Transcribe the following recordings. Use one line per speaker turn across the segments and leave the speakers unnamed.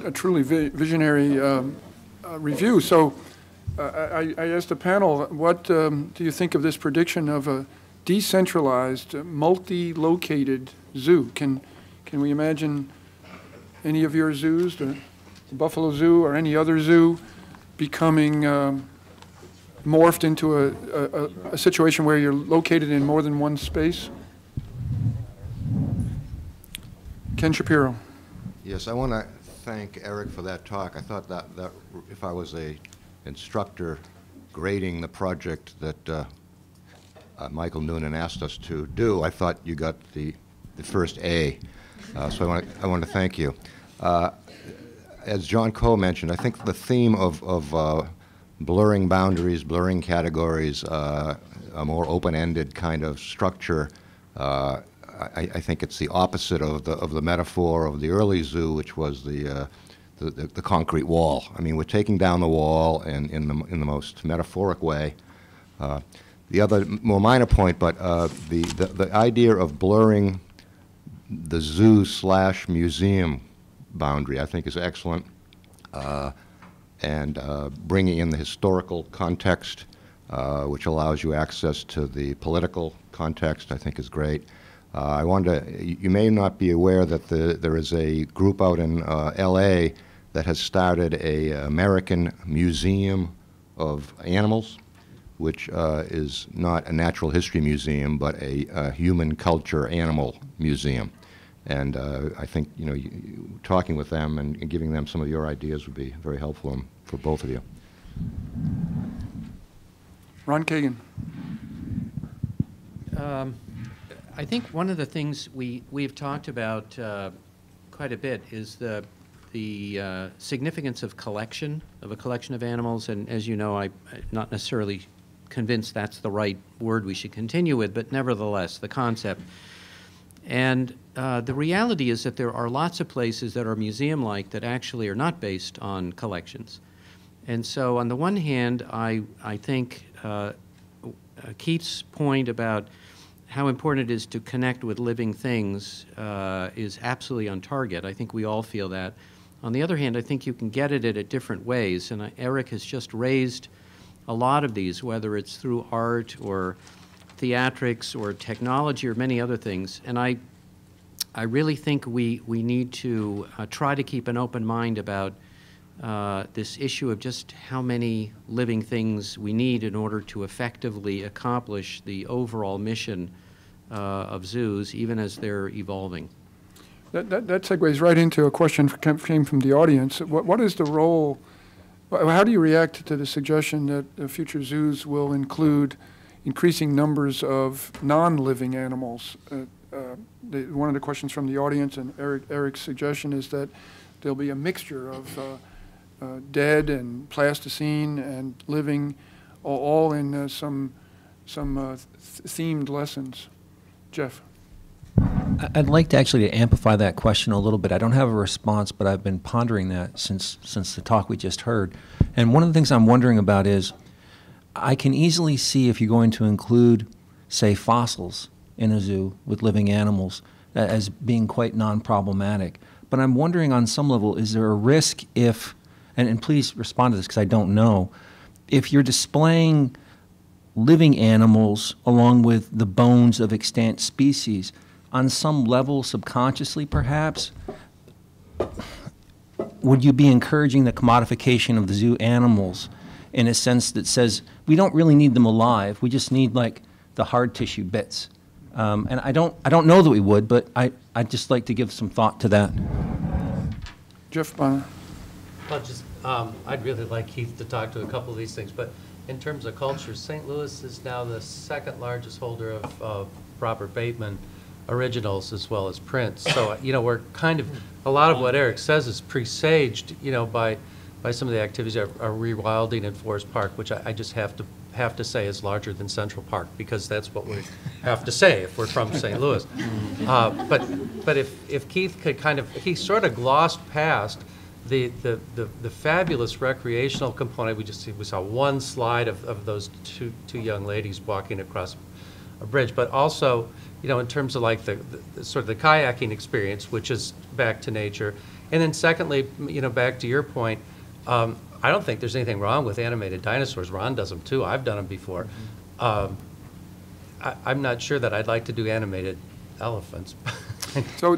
A truly visionary review. So I asked the panel, what do you think of this prediction of a decentralized, multi-located zoo? Can we imagine any of your zoos, the Buffalo Zoo or any other zoo, becoming morphed into a situation where you're located in more than one space? Ken Shapiro.
Yes, I want to thank Eric for that talk. I thought that if I was a instructor grading the project that Michael Noonan asked us to do, I thought you got the first A. So I want to thank you. As John Coe mentioned, I think the theme of blurring boundaries, blurring categories, a more open-ended kind of structure, I think it's the opposite of the metaphor of the early zoo, which was the concrete wall. I mean, we're taking down the wall in the most metaphoric way. The other more minor point, but the idea of blurring the zoo/museum boundary, I think, is excellent, and bringing in the historical context, which allows you access to the political context, I think, is great. I wanted to, you may not be aware that there is a group out in LA that has started a American Museum of Animals, which is not a natural history museum, but a human culture animal museum. And I think, you know, talking with them and giving them some of your ideas would be very helpful for both of you.
Ron Kagan.
I think one of the things we've talked about quite a bit is the significance of a collection of animals. And as you know, I'm not necessarily convinced that's the right word we should continue with, but nevertheless, the concept. And the reality is that there are lots of places that are museum-like that actually are not based on collections. And so on the one hand, I think Keith's point about how important it is to connect with living things is absolutely on target. I think we all feel that. On the other hand, I think you can get at it at different ways, and Eric has just raised a lot of these, whether it's through art or theatrics or technology or many other things. And I really think we need to try to keep an open mind about this issue of just how many living things we need in order to effectively accomplish the overall mission of zoos, even as they're evolving.
That segues right into a question that came from the audience. What is the role, how do you react to the suggestion that future zoos will include increasing numbers of non-living animals? One of the questions from the audience and Eric's suggestion is that there'll be a mixture of dead and plasticine and living, all in some themed lessons. Jeff.
I'd like to actually amplify that question a little bit. I don't have a response, but I've been pondering that since the talk we just heard. And one of the things I'm wondering about is, I can easily see if you're going to include, say, fossils in a zoo with living animals as being quite non-problematic. But I'm wondering on some level, is there a risk if, and please respond to this because I don't know, if you're displaying living animals along with the bones of extant species, on some level, subconsciously perhaps, would you be encouraging the commodification of the zoo animals in a sense that says, we don't really need them alive, we just need like the hard tissue bits? And I don't know that we would, but I'd just like to give some thought to that.
Jeff Bonner.
Well, just, I'd really like Keith to talk to a couple of these things, but in terms of culture, St. Louis is now the second largest holder of Robert Bateman originals as well as prints. So, you know, we're kind of, a lot of what Eric says is presaged, you know, by some of the activities are rewilding in Forest Park, which I just have to say is larger than Central Park, because that's what we have to say if we're from St. Louis. But if Keith could kind of, he sort of glossed past the fabulous recreational component. We saw one slide of those two young ladies walking across a bridge, but also you know, in terms of like the sort of the kayaking experience, which is back to nature. And then secondly, you know, back to your point, I don't think there's anything wrong with animated dinosaurs. Ron does them too. I've done them before. I'm not sure that I'd like to do animated elephants.
So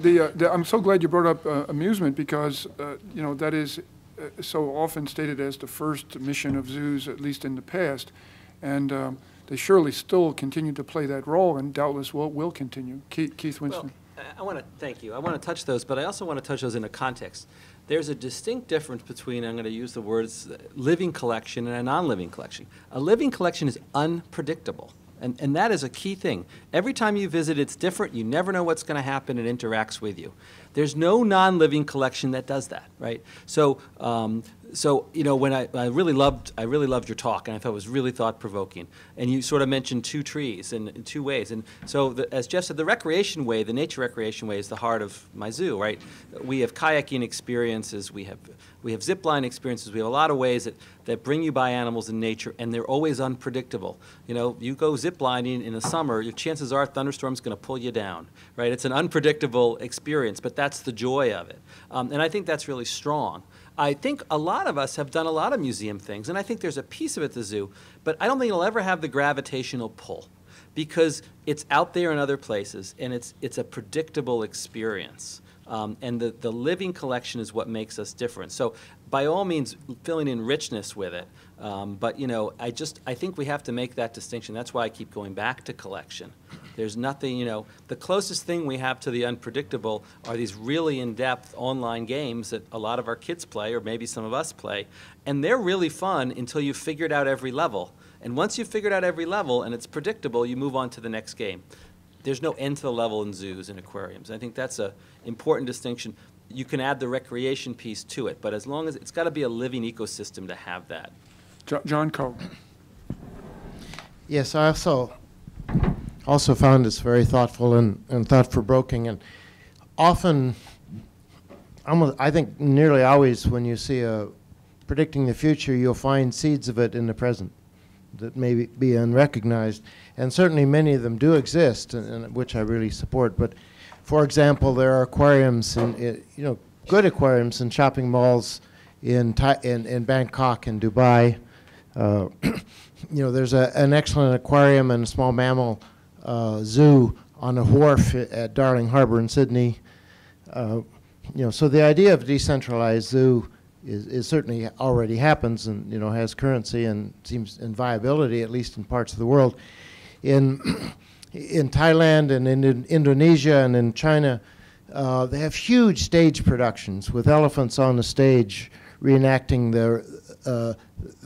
I'm so glad you brought up amusement because, you know, that is so often stated as the first mission of zoos, at least in the past. And they surely still continue to play that role and doubtless will continue. Keith Winston.
Well, I want to thank you. I want to touch those, but I also want to touch those in a context. There's a distinct difference between, I'm going to use the words, living collection and a non-living collection. A living collection is unpredictable. And that is a key thing. Every time you visit, it's different. You never know what's going to happen. It interacts with you. There's no non-living collection that does that, right? So you know, when I really loved your talk, and I thought it was really thought-provoking. And you sort of mentioned two trees in two ways. And so, as Jeff said, the recreation way, the nature recreation way, is the heart of my zoo, right? We have kayaking experiences. We have zip line experiences. We have a lot of ways that bring you by animals in nature, and they're always unpredictable. You know, you go zip lining in the summer, your chances are a thunderstorm's going to pull you down, right? It's an unpredictable experience, but that's the joy of it. And I think that's really strong. I think a lot of us have done a lot of museum things, and I think there's a piece of it at the zoo, but I don't think it'll ever have the gravitational pull because it's out there in other places, and it's a predictable experience. And the living collection is what makes us different. So by all means, filling in richness with it. But, you know, I think we have to make that distinction. That's why I keep going back to collection. There's nothing, you know, the closest thing we have to the unpredictable are these really in-depth online games that a lot of our kids play, or maybe some of us play. And they're really fun until you've figured out every level. And once you've figured out every level and it's predictable, you move on to the next game. There's no end to the level in zoos and aquariums. I think that's an important distinction. You can add the recreation piece to it, but as long as it's got to be a living ecosystem to have that.
John Coe.
Yes, I also found this very thoughtful and thought-provoking. And often, I think nearly always when you see predicting the future, you'll find seeds of it in the present that may be unrecognized. And certainly many of them do exist, and which I really support. But for example, there are aquariums, good aquariums in shopping malls in Bangkok and Dubai. There's an excellent aquarium and a small mammal zoo on a wharf at Darling Harbour in Sydney. So the idea of a decentralized zoo is certainly already happens and has currency and seems in viability, at least in parts of the world. In Thailand and in Indonesia and in China, they have huge stage productions with elephants on the stage reenacting the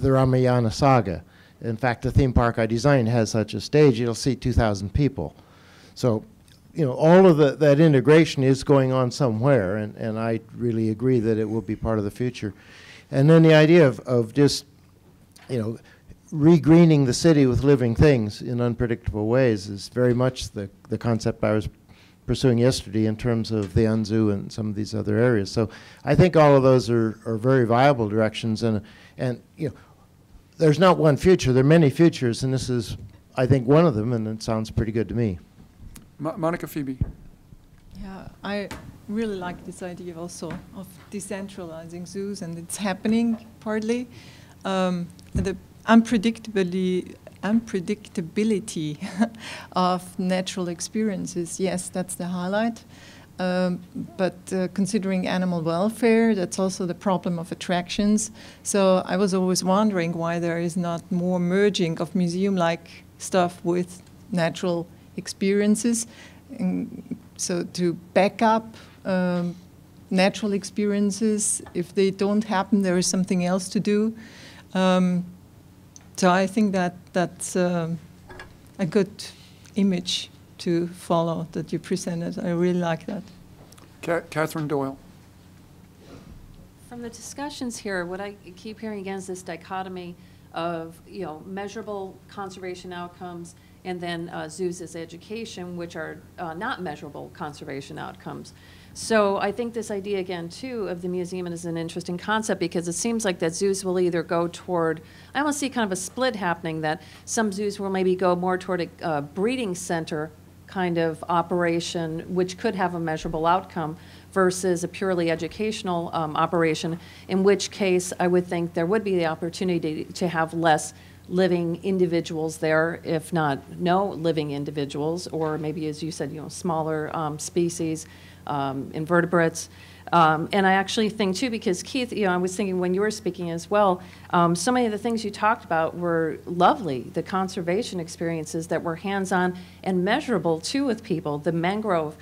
Ramayana saga. In fact, the theme park I designed has such a stage. It'll seat 2,000 people. So, all of that integration is going on somewhere, and I really agree that it will be part of the future. And then the idea of just, regreening the city with living things in unpredictable ways is very much the concept I was pursuing yesterday in terms of the Anzu and some of these other areas. So I think all of those are very viable directions, and there's not one future. There are many futures, and this is, I think, one of them, and it sounds pretty good to me.
Monica Phoebe.
Yeah, I really like this idea also of decentralizing zoos, and it's happening partly. The unpredictability of natural experiences, yes, that's the highlight. But considering animal welfare, that's also the problem of attractions. So I was always wondering why there is not more merging of museum-like stuff with natural experiences. And so to back up natural experiences, if they don't happen, there is something else to do. So I think that's a good image to follow that you presented. I really like that.
Catherine Doyle.
From the discussions here, what I keep hearing again is this dichotomy of measurable conservation outcomes and then zoos as education, which are not measurable conservation outcomes. So I think this idea again too of the museum is an interesting concept because it seems like that zoos will either go toward, I almost see kind of a split happening, that some zoos will maybe go more toward a breeding center kind of operation, which could have a measurable outcome, versus a purely educational operation, in which case I would think there would be the opportunity to have less living individuals there, if not no living individuals, or maybe, as you said, smaller species, invertebrates. And I actually think, too, because Keith, I was thinking when you were speaking as well, so many of the things you talked about were lovely, the conservation experiences that were hands-on and measurable, too, with people, the mangrove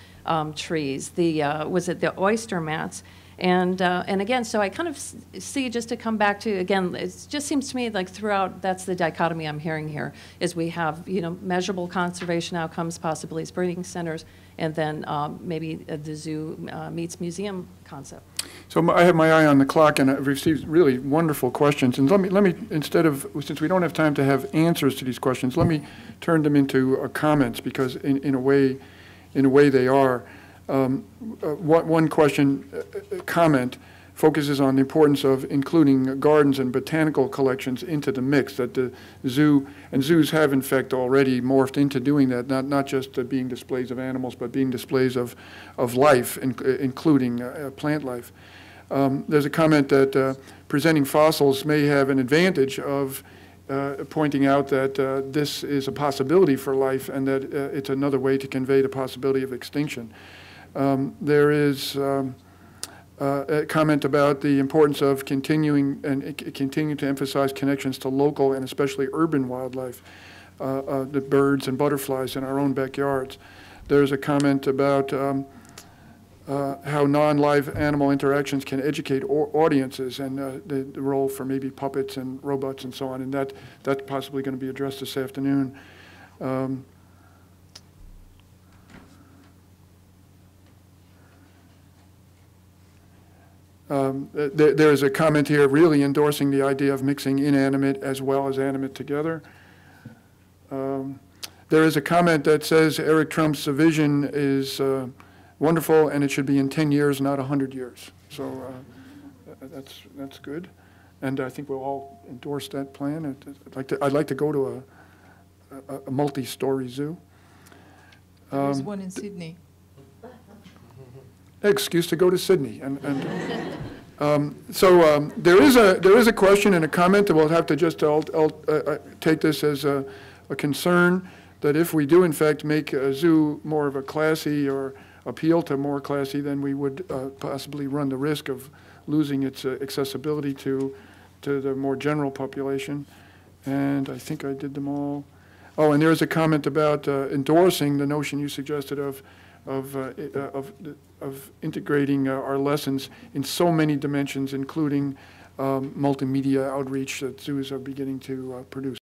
trees, was it the oyster mats? And again, so I kind of see, just to come back to, again, it just seems to me like throughout, that's the dichotomy I'm hearing here, is we have, measurable conservation outcomes, possibly as breeding centers, and then maybe the zoo meets museum concept.
So I have my eye on the clock, and I've received really wonderful questions. And let me instead of, since we don't have time to have answers to these questions, let me turn them into comments, because in a way they are. One comment focuses on the importance of including gardens and botanical collections into the mix, that the zoo, and zoos have in fact already morphed into doing that, not just being displays of animals, but being displays of life, including plant life. There's a comment that presenting fossils may have an advantage of pointing out that this is a possibility for life, and that it's another way to convey the possibility of extinction. There is a comment about the importance of continuing to emphasize connections to local and especially urban wildlife, the birds and butterflies in our own backyards. There's a comment about how non-live animal interactions can educate audiences, and the role for maybe puppets and robots and so on, and that's possibly going to be addressed this afternoon. There is a comment here really endorsing the idea of mixing inanimate as well as animate together. There is a comment that says Eric Trump's vision is wonderful, and it should be in 10 years, not 100 years. So that's good, and I think we'll all endorse that plan. I'd like to go to a multi-story zoo.
There's one in Sydney.
Excuse to go to Sydney, so there is a question and a comment that we'll have to just take this as a concern, that if we do in fact make a zoo more of a classy, or appeal to more classy, then we would possibly run the risk of losing its accessibility to the more general population. And I think I did them all. Oh, and there's a comment about endorsing the notion you suggested of integrating our lessons in so many dimensions, including multimedia outreach that zoos are beginning to produce.